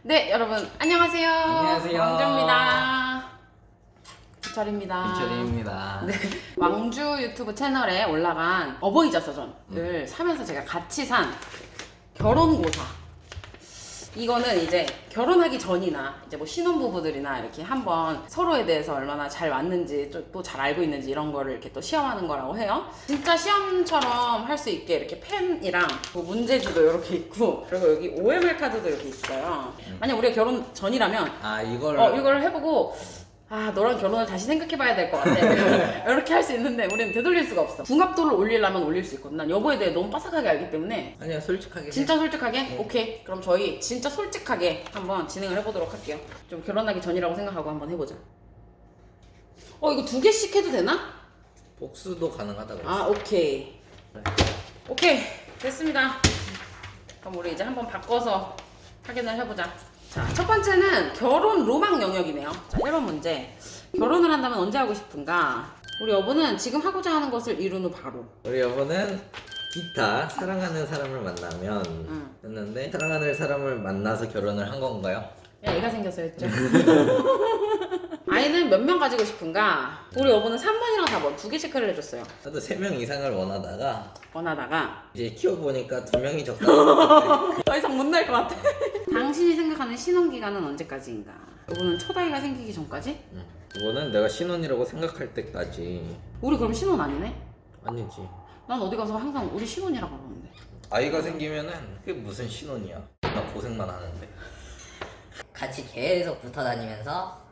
네, 여러분 안녕하세요. 안녕하세요. 왕주입니다. 기철입니다. 기철입니다. 네, 왕주 유튜브 채널에 올라간 어버이자서전을 사면서 제가 같이 산 결혼고사. 이거는 이제 결혼하기 전이나 이제 뭐 신혼부부들이나 이렇게 한번 서로에 대해서 얼마나 잘 맞는지 또 잘 알고 있는지 이런 거를 이렇게 또 시험하는 거라고 해요. 진짜 시험처럼 할 수 있게 이렇게 펜이랑 뭐 문제지도 이렇게 있고, 그리고 여기 OMR 카드도 이렇게 있어요. 만약 우리가 결혼 전이라면 이걸 해보고 너랑 결혼을 다시 생각해봐야 될 것 같아. 이렇게 할 수 있는데 우리는 되돌릴 수가 없어. 궁합도를 올리려면 올릴 수 있거든. 난 여보에 대해 너무 빠삭하게 알기 때문에. 아니야, 솔직하게. 진짜 솔직하게? 오케이. 그럼 저희 진짜 솔직하게 한번 진행을 해보도록 할게요. 좀 결혼하기 전이라고 생각하고 한번 해보자. 이거 2개씩 해도 되나? 복수도 가능하다고 했어. 오케이. 오케이. 됐습니다. 그럼 우리 이제 한번 바꿔서 확인을 해보자. 자, 첫 번째는 결혼 로망 영역이네요. 자, 1번 문제. 결혼을 한다면 언제 하고 싶은가? 우리 여보는 지금 하고자 하는 것을 이룬 후 바로. 우리 여보는 기타 사랑하는 사람을 만나면 했는데, 사랑하는 사람을 만나서 결혼을 한 건가요? 애가 생겨서 했죠. 아이는 몇 명 가지고 싶은가? 우리 여보는 3번이랑 4번 2개 체크를 해줬어요. 나도 3명 이상을 원하다가 이제 키워보니까 2명이 적당한 더 이상 못 날 것 같아. 당신이 생각하는 신혼기간은 언제까지인가? 여보는 첫 아이가 생기기 전까지? 이거는 내가 신혼이라고 생각할 때까지. 우리 그럼 신혼 아니네? 아니지. 난 어디 가서 항상 우리 신혼이라고 그러는데. 아이가 생기면은 그게 무슨 신혼이야. 나 고생만 하는데. 같이 계속 붙어 다니면서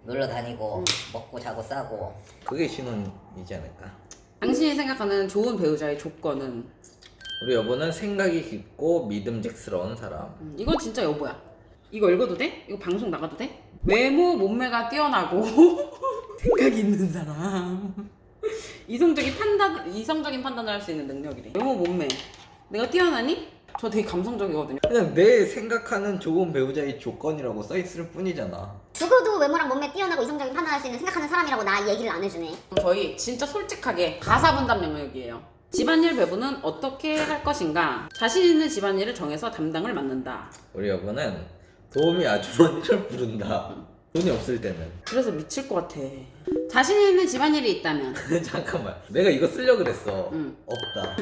놀러 다니고 먹고 자고 싸고. 그게 신혼이지 않을까? 당신이 생각하는 좋은 배우자의 조건은? 우리 여보는 생각이 깊고 믿음직스러운 사람. 이건 진짜 여보야. 이거 읽어도 돼? 이거 방송 나가도 돼? 외모, 몸매가 뛰어나고 생각이 있는 사람. 이성적인 판단을 할 수 있는 능력이래. 외모, 몸매. 내가 뛰어나니? 저 되게 감성적이거든요. 그냥 내 생각하는 좋은 배우자의 조건이라고 써있을 뿐이잖아. 죽어도 외모랑 몸매 뛰어나고 이성적인 판단할 수 있는 생각하는 사람이라고 나 얘기를 안 해주네. 저희 진짜 솔직하게 가사분담 영역이에요. 집안일 배분은 어떻게 할 것인가? 자신 있는 집안일을 정해서 담당을 맡는다. 우리 여보는 도우미 아주머니를 부른다. 돈이 없을 때는. 그래서 미칠 것 같아. 자신 있는 집안일이 있다면? 잠깐만, 내가 이거 쓰려고 그랬어. 응. 없다.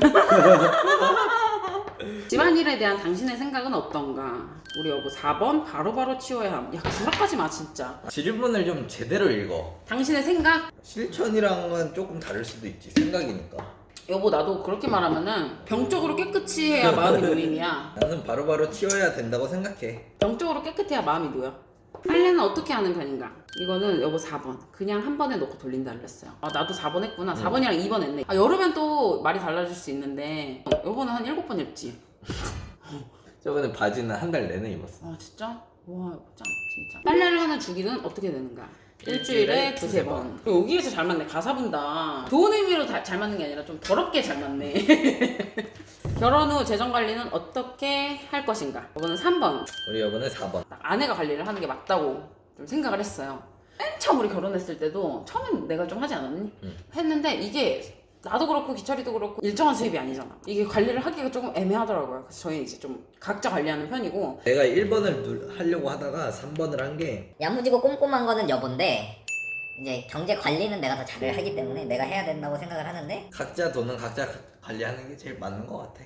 집안일에 대한 당신의 생각은 어떤가? 우리 여보 4번 바로바로 치워야 함. 야, 구라까지 마 진짜. 질문을 좀 제대로 읽어. 당신의 생각? 실천이랑은 조금 다를 수도 있지. 생각이니까. 여보 나도 그렇게 말하면은 병적으로 깨끗이 해야 마음이 놓임이야. 나는 바로바로 치워야 된다고 생각해. 병적으로 깨끗해야 마음이 놓여. 빨래는 어떻게 하는 편인가? 이거는 여보 4번. 그냥 한 번에 넣고 돌린다 그랬어요. 나도 4번 했구나. 4번이랑 2번 했네. 여름엔 또 말이 달라질 수 있는데 여보는 한 7번 입지. 저번에 바지는 한 달 내내 입었어. 진짜? 와 짱 진짜. 빨래를 하는 주기는 어떻게 되는가? 일주일에 두세 번. 여기에서 잘 맞네. 가사분담. 좋은 의미로 잘 맞는 게 아니라 좀 더럽게 잘 맞네. 결혼 후 재정관리는 어떻게 할 것인가? 여보는 3번. 우리 여보는 4번. 아내가 관리를 하는 게 맞다고 좀 생각을 했어요. 맨 처음 우리 결혼했을 때도 처음엔 내가 좀 하지 않았니? 했는데 이게 나도 그렇고 기철이도 그렇고 일정한 수입이 아니잖아. 이게 관리를 하기가 조금 애매하더라고요. 그래서 저희는 이제 좀 각자 관리하는 편이고. 내가 1번을 하려고 하다가 3번을 한 게 야무지고 꼼꼼한 거는 여본데 이제 경제 관리는 내가 더 잘 하기 때문에 내가 해야 된다고 생각을 하는데, 각자 돈은 각자 관리하는 게 제일 맞는 것 같아.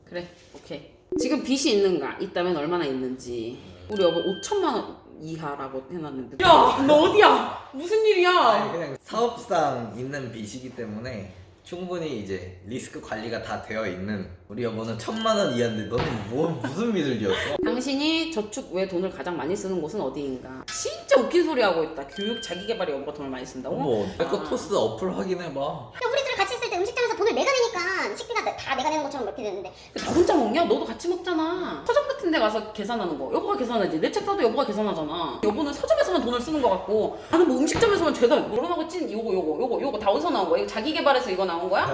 그래, 오케이. 지금 빚이 있는가? 있다면 얼마나 있는지. 우리 여보 5천만 원 이하라고 해놨는데. 야, 너 어디야? 무슨 일이야? 그냥 사업상 있는 빚이기 때문에 충분히 이제 리스크 관리가 다 되어 있는. 우리 여보는 1,000만 원 이하인데 너는 무슨 빚을 지었어? 당신이 저축 외 돈을 가장 많이 쓰는 곳은 어디인가? 진짜 웃긴 소리 하고 있다. 교육 자기개발에 여보가 돈을 많이 쓴다고? 어머, 내거 토스 어플 확인해봐. 근데 우리 둘이 같이 있을 때 음식점에서 돈을 내가 내니까 식비가 다 내가 내는 것처럼 이렇게 되는데. 나 혼자 먹냐? 너도 같이 먹잖아. 서점 같은 데 가서 계산하는 거 여보가 계산하지. 내 책 사도 여보가 계산하잖아. 여보는 서점에서만 돈을 쓰는 거 같고 나는 뭐 음식점에서만 죄다 물어나고 찐 요거 다 어디서 나온 거야? 이거 자기 개발에서 이거 나온 거야?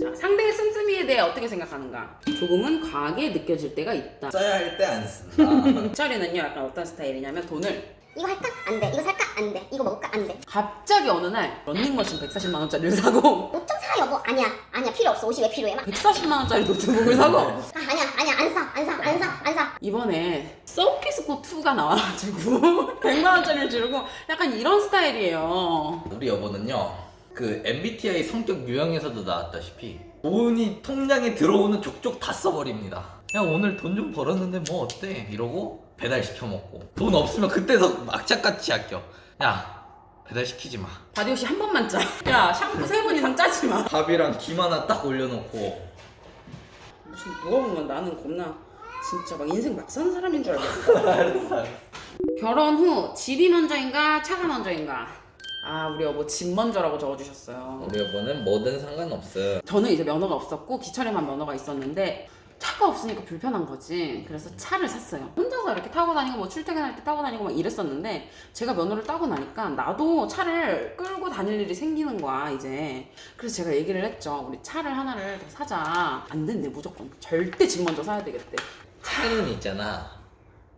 자, 상대의 씀씀이에 대해 어떻게 생각하는가? 조금은 과하게 느껴질 때가 있다. 써야 할 때 안 쓴다. 기철이는요 약간 어떤 스타일이냐면 돈을 이거 할까? 안 돼. 이거 살까? 안 돼. 이거 먹을까? 안 돼. 갑자기 어느 날 런닝머신 140만 원짜리를 사고 옷 좀 사 여보. 아니야 필요 없어. 옷이 왜 필요해? 막. 140만 원짜리 노트북을 사고 아니야 안 사. 안 사. 이번에 서피스코 2가 나와가지고 100만원짜리를 지르고 약간 이런 스타일이에요. 우리 여보는요, 그 MBTI 성격 유형에서도 나왔다시피 돈이 통장에 들어오는 족족 다 써버립니다. 야, 오늘 돈 좀 벌었는데 뭐 어때? 이러고 배달시켜 먹고, 돈 없으면 그때서 악착같이 아껴. 야, 배달시키지 마. 바디워시 한 번만 짜. 야, 샴푸 3번 이상 짜지 마. 밥이랑 김 하나 딱 올려놓고. 무슨 누가 보면 나는 겁나 진짜 막 인생 막 사는 사람인 줄 알겠어. 결혼 후 집이 먼저인가 차가 먼저인가? 아, 우리 여보 집 먼저라고 적어주셨어요. 우리 여보는 뭐든 상관없어. 저는 이제 면허가 없었고 기철에만 면허가 있었는데 차가 없으니까 불편한 거지. 그래서 차를 샀어요. 혼자서 이렇게 타고 다니고 뭐 출퇴근할 때 타고 다니고 막 이랬었는데 제가 면허를 따고 나니까 나도 차를 끌고 다닐 일이 생기는 거야 이제. 그래서 제가 얘기를 했죠. 우리 차를 하나를 더 사자. 안 된대 무조건. 절대 집 먼저 사야 되겠대. 차는 있잖아,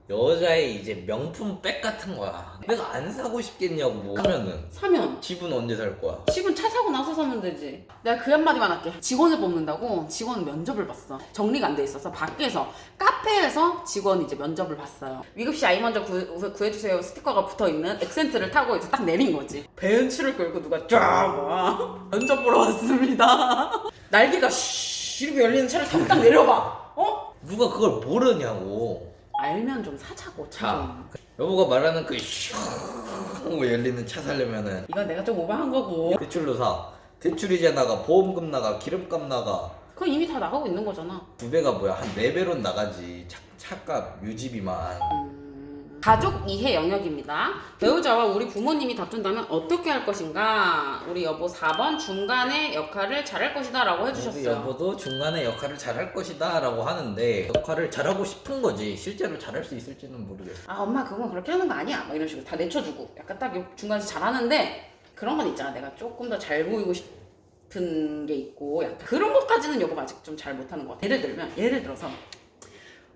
여자의 이제 명품 백 같은 거야. 내가 안 사고 싶겠냐고 하면은 사면 집은 언제 살 거야? 집은 차 사고 나서 사면 되지. 내가 그 한마디만 할게. 직원을 뽑는다고 직원 면접을 봤어. 정리가 안 돼 있어서 밖에서 카페에서 직원 이제 면접을 봤어요. 위급시 아이 먼저 구해주세요 스티커가 붙어있는 엑센트를 타고 이제 딱 내린 거지. 배은치를 끌고 누가 쫙 와. 면접 보러 왔습니다. 날개가 쉬 이렇게 열리는 차를 타고 딱 내려봐. 어? 누가 그걸 모르냐고. 알면 좀 사자고 차 좀. 여보가 말하는 그 하고 열리는 차 사려면은 이건 내가 좀 오버한 거고. 대출로 사. 대출이자 나가, 보험금 나가, 기름값 나가. 그건 이미 다 나가고 있는 거잖아. 2배가 뭐야? 한 4배로 나가지. 차값 유지비만. 가족 이해 영역입니다. 배우자와 우리 부모님이 다툰다면 어떻게 할 것인가? 우리 여보 4번 중간의 역할을 잘할 것이다 라고 우리 해주셨어요. 여보도 중간에 역할을 잘할 것이다 라고 하는데 역할을 잘하고 싶은 거지 실제로 잘할 수 있을지는 모르겠어. 아 엄마 그건 그렇게 하는 거 아니야 막 이런 식으로 다 내쳐주고 약간 딱 중간에서 잘하는데 그런 건 있잖아. 내가 조금 더 잘 보이고 싶은 게 있고 약간 그런 것까지는 여보가 아직 좀 잘 못하는 것 같아. 예를 들어서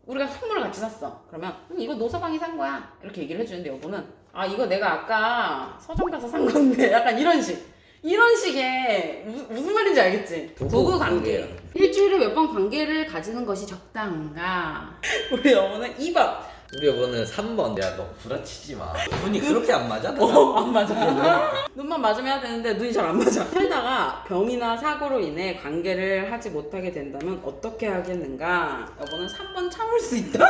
우리가 선물을 같이 샀어. 그러면 이거 노서방이 산 거야 이렇게 얘기를 해주는데 여보는 아 이거 내가 아까 서점 가서 산 건데 약간 이런 식의 무슨 말인지 알겠지? 부부 관계. 일주일에 몇 번 관계를 가지는 것이 적당한가? 우리 여보는 2번. 우리 여보는 3번. 야, 너 구라치지 마. 눈이 그렇게 안 맞아? 안 맞아. 눈만 맞으면 해야 되는데 눈이 잘 안 맞아. 살다가 병이나 사고로 인해 관계를 하지 못하게 된다면 어떻게 하겠는가? 여보는 3번 참을 수 있다?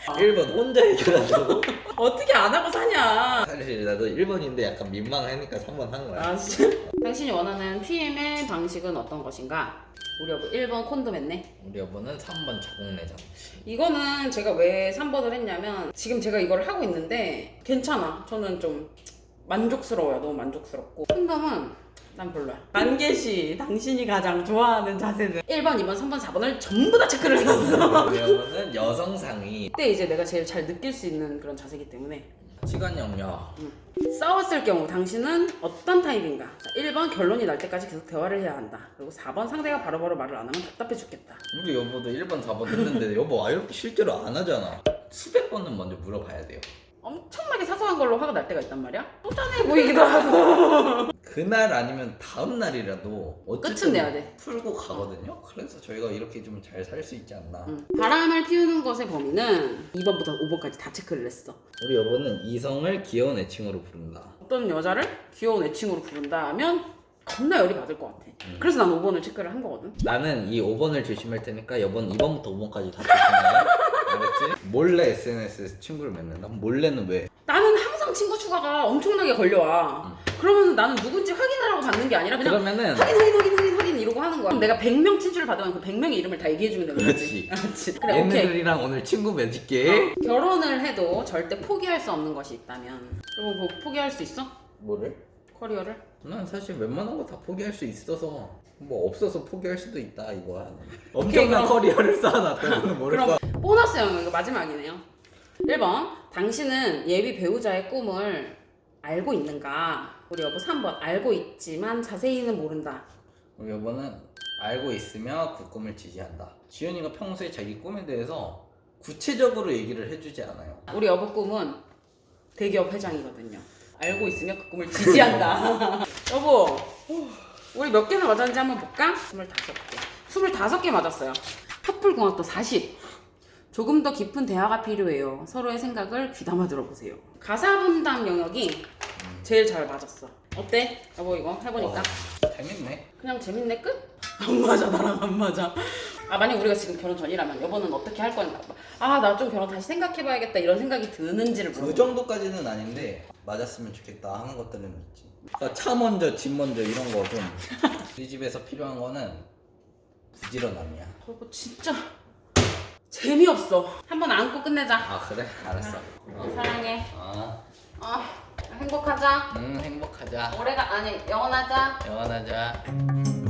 1번 혼자 해결하자고? 어떻게 안 하고 사냐? 사실 나도 1번인데 약간 민망하니까 3번 한 거야. 아 진짜? 당신이 원하는 PM의 방식은 어떤 것인가? 우리 여보 1번 콘돔 했네. 우리 여보는 3번 자궁 내장. 이거는 제가 왜 3번을 했냐면 지금 제가 이걸 하고 있는데 괜찮아. 저는 좀 만족스러워요. 너무 만족스럽고. 콘돔은 난 별로야. 만개시 당신이 가장 좋아하는 자세는 1번, 2번, 3번, 4번을 전부 다 체크를 해놨어. 우리 여보는 여성 상의. 이때 이제 내가 제일 잘 느낄 수 있는 그런 자세이기 때문에 시간 영역. 싸웠을 경우 당신은 어떤 타입인가? 자, 1번 결론이 날 때까지 계속 대화를 해야 한다. 그리고 4번 상대가 바로바로 말을 안 하면 답답해 죽겠다. 우리 여보도 1번 4번 했는데 여보 이렇게 실제로 안 하잖아. 수백 번은 먼저 물어봐야 돼요. 엄청나게 사소한 걸로 화가 날 때가 있단 말이야? 또 짠해 보이기도 하고. 그날 아니면 다음 날이라도 어쨌든 끝은 내야 돼. 풀고 가거든요. 그래서 저희가 이렇게 좀 잘 살 수 있지 않나. 바람을 피우는 것의 범위는 2번부터 5번까지 다 체크를 했어. 우리 여보는 이성을 귀여운 애칭으로 부른다. 어떤 여자를 귀여운 애칭으로 부른다 하면 겁나 열이 받을 것 같아. 그래서 난 5번을 체크를 한 거거든. 나는 이 5번을 조심할 테니까 여보는 2번부터 5번까지 다 조심해. 알았지? 몰래 SNS에서 친구를 맺는다? 몰래는 왜? 나는 항상 친구 추가가 엄청나게 걸려와. 그러면 나는 누군지 확인을 하고 받는 게 아니라 그냥 그러면은 확인 이러고 하는 거야. 그럼 내가 100명 친추를 받으면 그 100명의 이름을 다 얘기해주면 되는 거지. 그렇지. 그래, 오케이. 얘네들이랑 오늘 친구 맺을게. 결혼을 해도 절대 포기할 수 없는 것이 있다면 그리고 뭐 포기할 수 있어? 뭐를? 커리어를? 난 사실 웬만한 거 다 포기할 수 있어서 뭐 없어서 포기할 수도 있다 이거야. 오케이, 엄청난 그럼. 커리어를 쌓아놨다고는 모를까. 그럼 보너스 영역 이거 마지막이네요. 1번 당신은 예비 배우자의 꿈을 알고 있는가? 우리 여보 3번 알고 있지만 자세히는 모른다. 우리 여보는 알고 있으며 그 꿈을 지지한다. 지연이가 평소에 자기 꿈에 대해서 구체적으로 얘기를 해주지 않아요. 우리 여보 꿈은 대기업 회장이거든요. 알고 있으면 그 꿈을 지지한다. 여보 우리 몇 개나 맞았는지 한번 볼까? 25개 25개 맞았어요. 촛불공학도 40 조금 더 깊은 대화가 필요해요. 서로의 생각을 귀담아 들어보세요. 가사 분담 영역이 제일 잘 맞았어. 어때? 여보 이거 해보니까 재밌네. 그냥 재밌네 끝? 안 맞아 나랑 안 맞아. 아 만약 우리가 지금 결혼 전이라면 여보는 어떻게 할 건가? 아 나 좀 결혼 다시 생각해봐야겠다 이런 생각이 드는지를 그 모르겠어. 정도까지는 아닌데 맞았으면 좋겠다 하는 것들은 있지. 그러니까 차 먼저 집 먼저 이런 거 좀 우리 집에서 필요한 거는 부지런함이야. 저거 진짜 재미없어. 한번 안고 끝내자. 아 그래? 알았어. 사랑해. 아, 행복하자. 행복하자. 오래가 아니 영원하자. 영원하자.